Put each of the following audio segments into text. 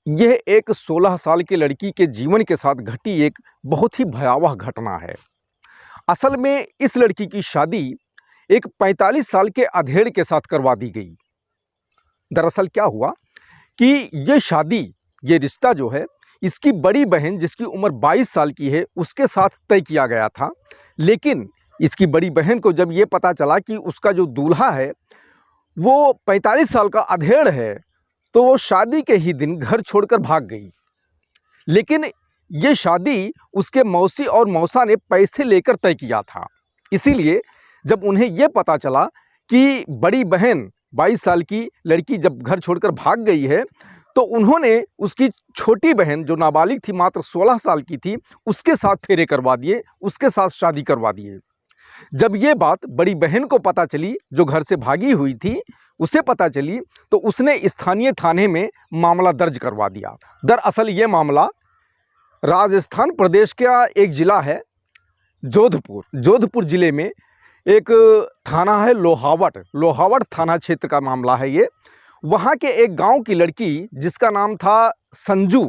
यह एक 16 साल की लड़की के जीवन के साथ घटी एक बहुत ही भयावह घटना है। असल में इस लड़की की शादी एक 45 साल के अधेड़ के साथ करवा दी गई। दरअसल क्या हुआ कि ये शादी, ये रिश्ता जो है, इसकी बड़ी बहन जिसकी उम्र 22 साल की है उसके साथ तय किया गया था। लेकिन इसकी बड़ी बहन को जब ये पता चला कि उसका जो दूल्हा है वो 45 साल का अधेड़ है, तो वो शादी के ही दिन घर छोड़कर भाग गई। लेकिन ये शादी उसके मौसी और मौसा ने पैसे लेकर तय किया था। इसीलिए जब उन्हें ये पता चला कि बड़ी बहन 22 साल की लड़की जब घर छोड़कर भाग गई है, तो उन्होंने उसकी छोटी बहन जो नाबालिग थी, मात्र 16 साल की थी, उसके साथ फेरे करवा दिए, उसके साथ शादी करवा दिए। जब ये बात बड़ी बहन को पता चली, जो घर से भागी हुई थी, उसे पता चली, तो उसने स्थानीय थाने में मामला दर्ज करवा दिया। दरअसल ये मामला राजस्थान प्रदेश का एक ज़िला है जोधपुर ज़िले में एक थाना है लोहावट थाना क्षेत्र का मामला है ये। वहाँ के एक गांव की लड़की जिसका नाम था संजू,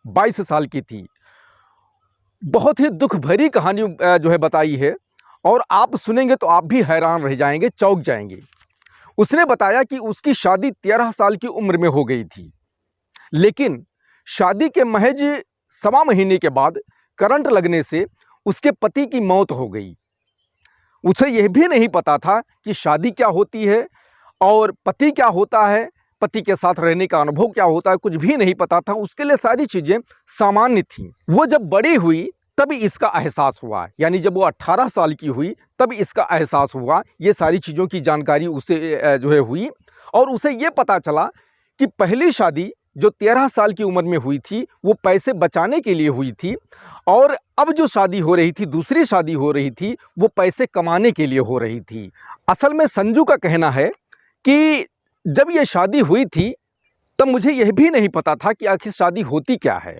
22 साल की थी। बहुत ही दुख भरी कहानी जो है बताई है, और आप सुनेंगे तो आप भी हैरान रह जाएंगे, चौंक जाएंगे। उसने बताया कि उसकी शादी 13 साल की उम्र में हो गई थी, लेकिन शादी के महज सवा महीने के बाद करंट लगने से उसके पति की मौत हो गई। उसे यह भी नहीं पता था कि शादी क्या होती है और पति क्या होता है, पति के साथ रहने का अनुभव क्या होता है, कुछ भी नहीं पता था। उसके लिए सारी चीज़ें सामान्य थीं। वो जब बड़ी हुई तभी इसका एहसास हुआ, यानी जब वो 18 साल की हुई तब इसका एहसास हुआ, ये सारी चीज़ों की जानकारी उसे जो है हुई। और उसे ये पता चला कि पहली शादी जो 13 साल की उम्र में हुई थी वो पैसे बचाने के लिए हुई थी, और अब जो शादी हो रही थी, दूसरी शादी हो रही थी, वो पैसे कमाने के लिए हो रही थी। असल में संजू का कहना है कि जब ये शादी हुई थी तब मुझे यह भी नहीं पता था कि आखिर शादी होती क्या है,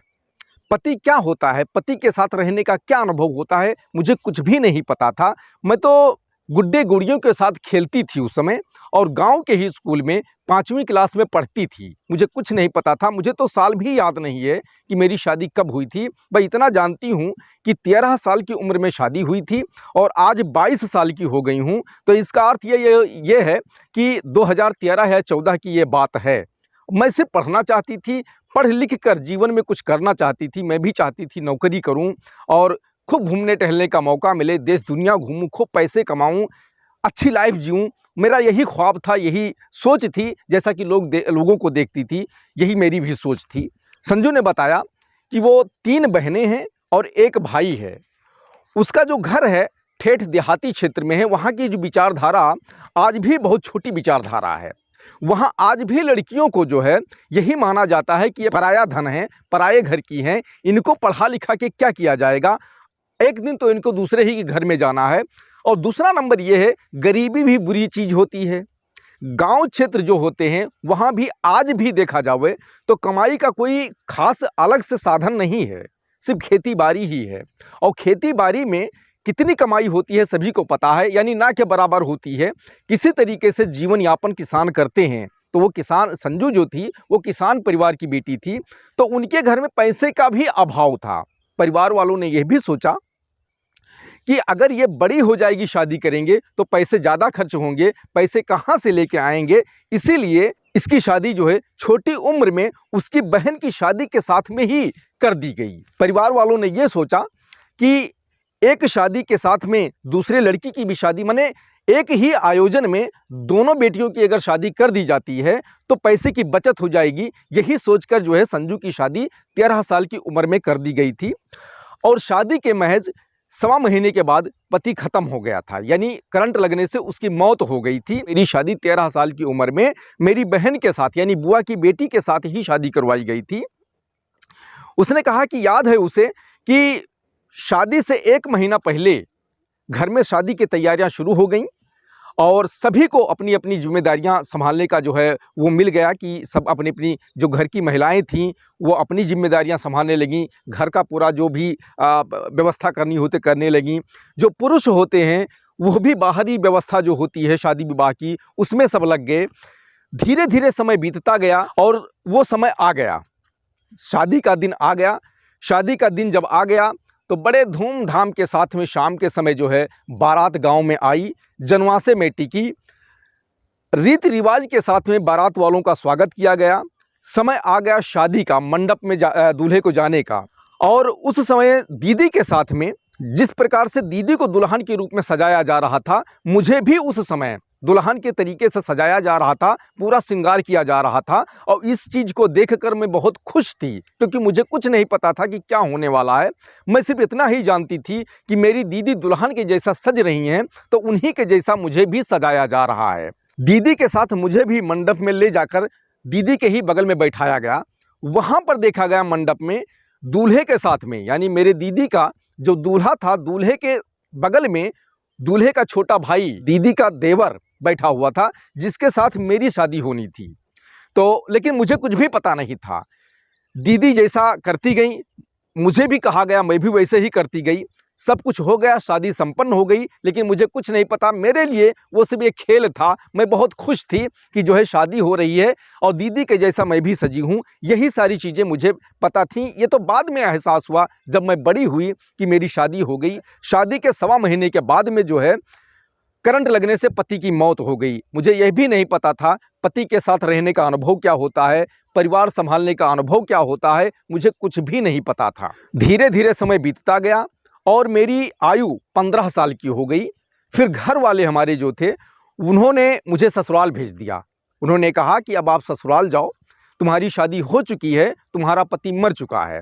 पति क्या होता है, पति के साथ रहने का क्या अनुभव होता है, मुझे कुछ भी नहीं पता था। मैं तो गुड्डे गुड़ियों के साथ खेलती थी उस समय, और गांव के ही स्कूल में 5वीं क्लास में पढ़ती थी। मुझे कुछ नहीं पता था, मुझे तो साल भी याद नहीं है कि मेरी शादी कब हुई थी। मैं इतना जानती हूँ कि 13 साल की उम्र में शादी हुई थी और आज 22 साल की हो गई हूँ। तो इसका अर्थ ये है कि 2013 या 14 की ये बात है। मैं सिर्फ पढ़ना चाहती थी, पढ़ लिख कर जीवन में कुछ करना चाहती थी। मैं भी चाहती थी नौकरी करूं और खूब घूमने टहलने का मौका मिले, देश दुनिया घूमूं, खूब पैसे कमाऊं, अच्छी लाइफ जीऊं। मेरा यही ख्वाब था, यही सोच थी। जैसा कि लोगों को देखती थी, यही मेरी भी सोच थी। संजू ने बताया कि वो 3 बहनें हैं और 1 भाई है। उसका जो घर है ठेठ देहाती क्षेत्र में है। वहाँ की जो विचारधारा आज भी बहुत छोटी विचारधारा है। वहाँ आज भी लड़कियों को जो है यही माना जाता है कि ये पराया धन है, पराये घर की हैं, इनको पढ़ा लिखा के क्या किया जाएगा, एक दिन तो इनको दूसरे ही के घर में जाना है। और दूसरा नंबर ये है, गरीबी भी बुरी चीज़ होती है। गांव क्षेत्र जो होते हैं वहाँ भी आज भी देखा जाए तो कमाई का कोई खास अलग से साधन नहीं है, सिर्फ खेती बाड़ी ही है। और खेती बाड़ी में कितनी कमाई होती है सभी को पता है, यानी ना के बराबर होती है। किसी तरीके से जीवन यापन किसान करते हैं। तो वो किसान, संजू जो थी वो किसान परिवार की बेटी थी, तो उनके घर में पैसे का भी अभाव था। परिवार वालों ने यह भी सोचा कि अगर ये बड़ी हो जाएगी, शादी करेंगे तो पैसे ज़्यादा खर्च होंगे, पैसे कहाँ से लेके आएंगे। इसीलिए इसकी शादी जो है छोटी उम्र में उसकी बहन की शादी के साथ में ही कर दी गई। परिवार वालों ने ये सोचा कि एक शादी के साथ में दूसरे लड़की की भी शादी, माने एक ही आयोजन में दोनों बेटियों की अगर शादी कर दी जाती है तो पैसे की बचत हो जाएगी। यही सोचकर जो है संजू की शादी 13 साल की उम्र में कर दी गई थी। और शादी के महज सवा महीने के बाद पति खत्म हो गया था, यानी करंट लगने से उसकी मौत हो गई थी। मेरी शादी 13 साल की उम्र में मेरी बहन के साथ, यानी बुआ की बेटी के साथ ही शादी करवाई गई थी। उसने कहा कि याद है उसे कि शादी से 1 महीना पहले घर में शादी की तैयारियां शुरू हो गईं और सभी को अपनी अपनी जिम्मेदारियां संभालने का जो है वो मिल गया कि सब अपनी अपनी, जो घर की महिलाएं थीं वो अपनी जिम्मेदारियां संभालने लगीं, घर का पूरा जो भी व्यवस्था करनी होते करने लगीं। जो पुरुष होते हैं वो भी बाहरी व्यवस्था जो होती है शादी विवाह की, उसमें सब लग गए। धीरे धीरे समय बीतता गया और वो समय आ गया शादी का दिन आ गया। शादी का दिन जब आ गया तो बड़े धूमधाम के साथ में शाम के समय जो है बारात गांव में आई, जनवासे में टिकी। रीति रिवाज के साथ में बारात वालों का स्वागत किया गया। समय आ गया शादी का, मंडप में दूल्हे को जाने का। और उस समय दीदी के साथ में जिस प्रकार से दीदी को दुल्हन के रूप में सजाया जा रहा था, मुझे भी उस समय दुल्हन के तरीके से सजाया जा रहा था, पूरा श्रृंगार किया जा रहा था। और इस चीज़ को देखकर मैं बहुत खुश थी, क्योंकि मुझे कुछ नहीं पता था कि क्या होने वाला है। मैं सिर्फ इतना ही जानती थी कि मेरी दीदी दुल्हन के जैसा सज रही हैं, तो उन्हीं के जैसा मुझे भी सजाया जा रहा है। दीदी के साथ मुझे भी मंडप में ले जाकर दीदी के ही बगल में बैठाया गया। वहाँ पर देखा गया मंडप में दूल्हे के साथ में, यानी मेरे दीदी का जो दूल्हा था, दूल्हे के बगल में दूल्हे का छोटा भाई, दीदी का देवर बैठा हुआ था, जिसके साथ मेरी शादी होनी थी। तो लेकिन मुझे कुछ भी पता नहीं था। दीदी जैसा करती गई, मुझे भी कहा गया, मैं भी वैसे ही करती गई। सब कुछ हो गया, शादी संपन्न हो गई, लेकिन मुझे कुछ नहीं पता। मेरे लिए वो सिर्फ एक खेल था। मैं बहुत खुश थी कि जो है शादी हो रही है और दीदी के जैसा मैं भी सजी हूँ। यही सारी चीज़ें मुझे पता थी। ये तो बाद में एहसास हुआ जब मैं बड़ी हुई कि मेरी शादी हो गई। शादी के 1.25 महीने के बाद में जो है करंट लगने से पति की मौत हो गई। मुझे यह भी नहीं पता था पति के साथ रहने का अनुभव क्या होता है, परिवार संभालने का अनुभव क्या होता है, मुझे कुछ भी नहीं पता था। धीरे धीरे समय बीतता गया और मेरी आयु 15 साल की हो गई। फिर घर वाले हमारे जो थे, उन्होंने मुझे ससुराल भेज दिया। उन्होंने कहा कि अब आप ससुराल जाओ, तुम्हारी शादी हो चुकी है, तुम्हारा पति मर चुका है।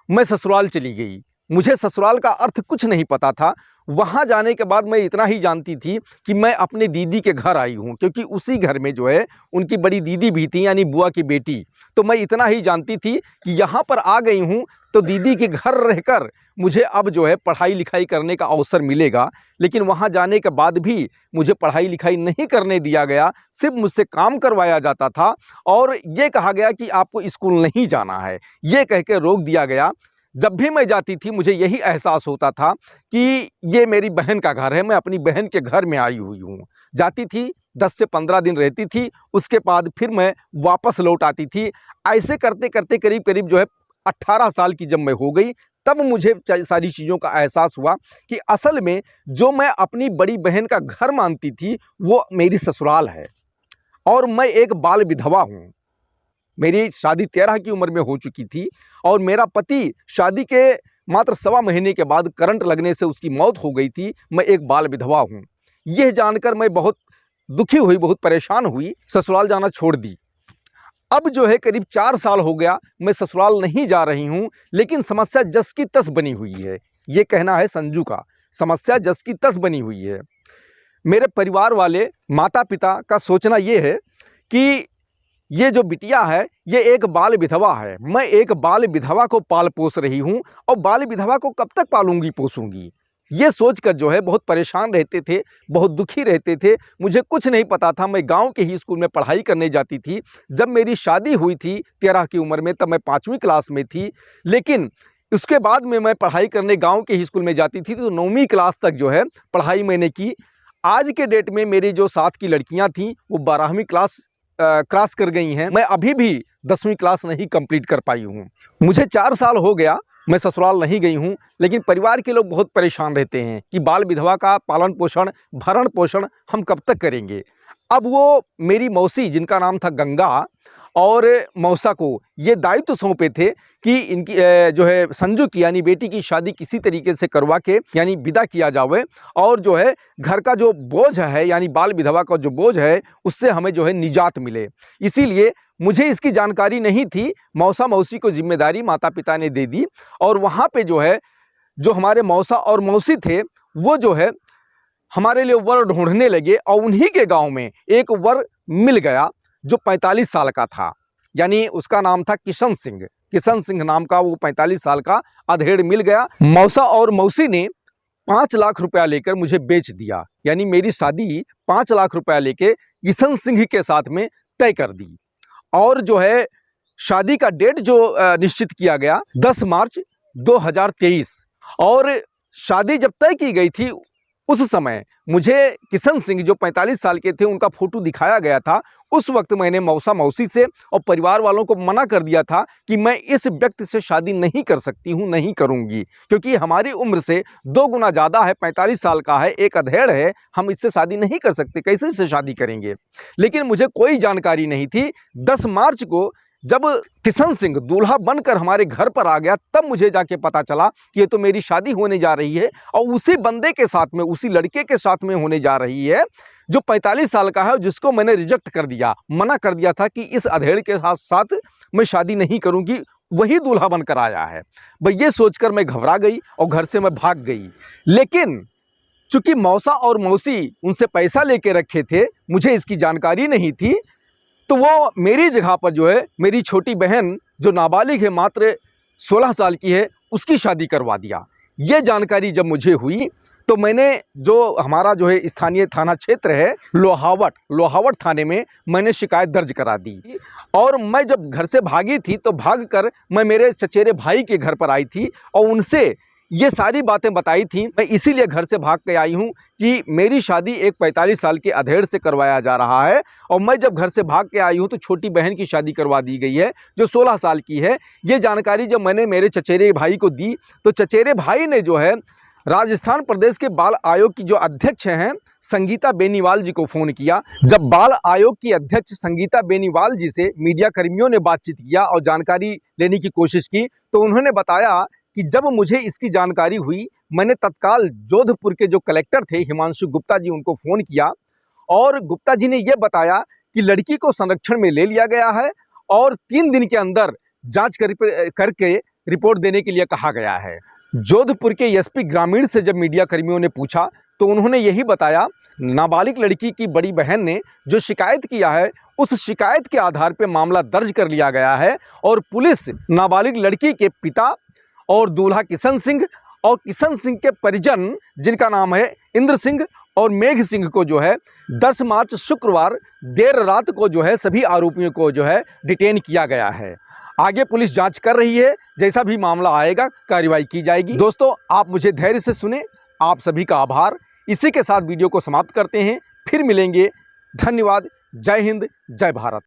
मैं ससुराल चली गई। मुझे ससुराल का अर्थ कुछ नहीं पता था। वहाँ जाने के बाद मैं इतना ही जानती थी कि मैं अपने दीदी के घर आई हूँ, क्योंकि उसी घर में जो है उनकी बड़ी दीदी भी थी, यानी बुआ की बेटी। तो मैं इतना ही जानती थी कि यहाँ पर आ गई हूँ तो दीदी के घर रहकर मुझे अब जो है पढ़ाई लिखाई करने का अवसर मिलेगा। लेकिन वहाँ जाने के बाद भी मुझे पढ़ाई लिखाई नहीं करने दिया गया, सिर्फ मुझसे काम करवाया जाता था और ये कहा गया कि आपको स्कूल नहीं जाना है, ये कह के रोक दिया गया। जब भी मैं जाती थी मुझे यही एहसास होता था कि ये मेरी बहन का घर है, मैं अपनी बहन के घर में आई हुई हूँ। जाती थी, 10 से 15 दिन रहती थी, उसके बाद फिर मैं वापस लौट आती थी। ऐसे करते करते करीब करीब जो है 18 साल की जब मैं हो गई, तब मुझे सारी चीज़ों का एहसास हुआ कि असल में जो मैं अपनी बड़ी बहन का घर मानती थी वो मेरी ससुराल है और मैं एक बाल विधवा हूँ। मेरी शादी 13 की उम्र में हो चुकी थी और मेरा पति शादी के मात्र 1.25 महीने के बाद करंट लगने से उसकी मौत हो गई थी। मैं एक बाल विधवा हूँ। यह जानकर मैं बहुत दुखी हुई, बहुत परेशान हुई, ससुराल जाना छोड़ दी। अब जो है करीब 4 साल हो गया मैं ससुराल नहीं जा रही हूँ, लेकिन समस्या जस की तस बनी हुई है। ये कहना है संजू का, समस्या जस की तस बनी हुई है। मेरे परिवार वाले, माता पिता का सोचना ये है कि ये जो बिटिया है ये एक बाल विधवा है। मैं एक बाल विधवा को पाल पोस रही हूँ और बाल विधवा को कब तक पालूंगी पोसूंगी, ये सोचकर जो है बहुत परेशान रहते थे, बहुत दुखी रहते थे। मुझे कुछ नहीं पता था। मैं गांव के ही स्कूल में पढ़ाई करने जाती थी। जब मेरी शादी हुई थी 13 की उम्र में, तब मैं 5वीं क्लास में थी। लेकिन उसके बाद में मैं पढ़ाई करने गाँव के ही स्कूल में जाती थी, तो 9वीं क्लास तक जो है पढ़ाई मैंने की। आज के डेट में मेरी जो साथ की लड़कियाँ थीं वो 12वीं क्लास क्रॉस कर गई हैं। मैं अभी भी 10वीं क्लास नहीं कंप्लीट कर पाई हूँ। मुझे 4 साल हो गया मैं ससुराल नहीं गई हूँ, लेकिन परिवार के लोग बहुत परेशान रहते हैं कि बाल विधवा का पालन पोषण, भरण पोषण हम कब तक करेंगे। अब वो मेरी मौसी, जिनका नाम था गंगा, और मौसा को ये दायित्व सौंपे थे कि इनकी जो है संजू की यानी बेटी की शादी किसी तरीके से करवा के यानी विदा किया जावे, और जो है घर का जो बोझ है यानी बाल विधवा का जो बोझ है उससे हमें जो है निजात मिले। इसीलिए मुझे इसकी जानकारी नहीं थी। मौसा मौसी को जिम्मेदारी माता पिता ने दे दी और वहाँ पे जो है जो हमारे मौसा और मौसी थे वो जो है हमारे लिए वर ढूंढने लगे और उन्हीं के गाँव में एक वर मिल गया जो 45 साल का था, यानी उसका नाम था किशन सिंह। किशन सिंह नाम का वो 45 साल का अधेड़ मिल गया। मौसा और मौसी ने 5 लाख रुपया लेकर मुझे बेच दिया, यानी मेरी शादी 5 लाख रुपया लेके किशन सिंह के साथ में तय कर दी। और जो है शादी का डेट जो निश्चित किया गया 10 मार्च 2023, और शादी जब तय की गई थी उस समय मुझे किशन सिंह जो 45 साल के थे उनका फोटो दिखाया गया था। उस वक्त मैंने मौसा मौसी से और परिवार वालों को मना कर दिया था कि मैं इस व्यक्ति से शादी नहीं कर सकती हूँ, नहीं करूँगी, क्योंकि हमारी उम्र से 2 गुना ज़्यादा है, 45 साल का है, एक अधेड़ है, हम इससे शादी नहीं कर सकते, कैसे इससे शादी करेंगे। लेकिन मुझे कोई जानकारी नहीं थी। 10 मार्च को जब किशन सिंह दूल्हा बनकर हमारे घर पर आ गया, तब मुझे जाके पता चला कि ये तो मेरी शादी होने जा रही है और उसी बंदे के साथ में, उसी लड़के के साथ में होने जा रही है जो 45 साल का है, जिसको मैंने रिजेक्ट कर दिया, मना कर दिया था कि इस अधेड़ के साथ मैं शादी नहीं करूंगी, वही दूल्हा बनकर आया है। भाई ये सोचकर मैं घबरा गई और घर से मैं भाग गई। लेकिन चूंकि मौसा और मौसी उनसे पैसा लेके रखे थे, मुझे इसकी जानकारी नहीं थी, तो वो मेरी जगह पर जो है मेरी छोटी बहन जो नाबालिग है, मात्र 16 साल की है, उसकी शादी करवा दिया। ये जानकारी जब मुझे हुई तो मैंने जो हमारा जो है स्थानीय थाना क्षेत्र है लोहावट थाने में मैंने शिकायत दर्ज करा दी। और मैं जब घर से भागी थी तो भागकर मैं मेरे चचेरे भाई के घर पर आई थी और उनसे ये सारी बातें बताई थी। मैं इसीलिए घर से भाग के आई हूँ कि मेरी शादी एक 45 साल के अधेड़ से करवाया जा रहा है, और मैं जब घर से भाग के आई हूँ तो छोटी बहन की शादी करवा दी गई है जो 16 साल की है। ये जानकारी जब मैंने मेरे चचेरे भाई को दी तो चचेरे भाई ने जो है राजस्थान प्रदेश के बाल आयोग की जो अध्यक्ष हैं संगीता बेनीवाल जी को फ़ोन किया। जब बाल आयोग की अध्यक्ष संगीता बेनीवाल जी से मीडिया कर्मियों ने बातचीत किया और जानकारी लेने की कोशिश की, तो उन्होंने बताया कि जब मुझे इसकी जानकारी हुई, मैंने तत्काल जोधपुर के जो कलेक्टर थे हिमांशु गुप्ता जी, उनको फ़ोन किया और गुप्ता जी ने यह बताया कि लड़की को संरक्षण में ले लिया गया है और 3 दिन के अंदर जांच करके रिपोर्ट देने के लिए कहा गया है। जोधपुर के एसपी ग्रामीण से जब मीडिया कर्मियों ने पूछा तो उन्होंने यही बताया, नाबालिग लड़की की बड़ी बहन ने जो शिकायत किया है उस शिकायत के आधार पर मामला दर्ज कर लिया गया है और पुलिस नाबालिग लड़की के पिता और दूल्हा किशन सिंह और किशन सिंह के परिजन जिनका नाम है इंद्र सिंह और मेघ सिंह को जो है 10 मार्च शुक्रवार देर रात को जो है सभी आरोपियों को जो है डिटेन किया गया है। आगे पुलिस जांच कर रही है, जैसा भी मामला आएगा कार्रवाई की जाएगी। दोस्तों, आप मुझे धैर्य से सुने, आप सभी का आभार। इसी के साथ वीडियो को समाप्त करते हैं, फिर मिलेंगे। धन्यवाद। जय हिंद, जय भारत।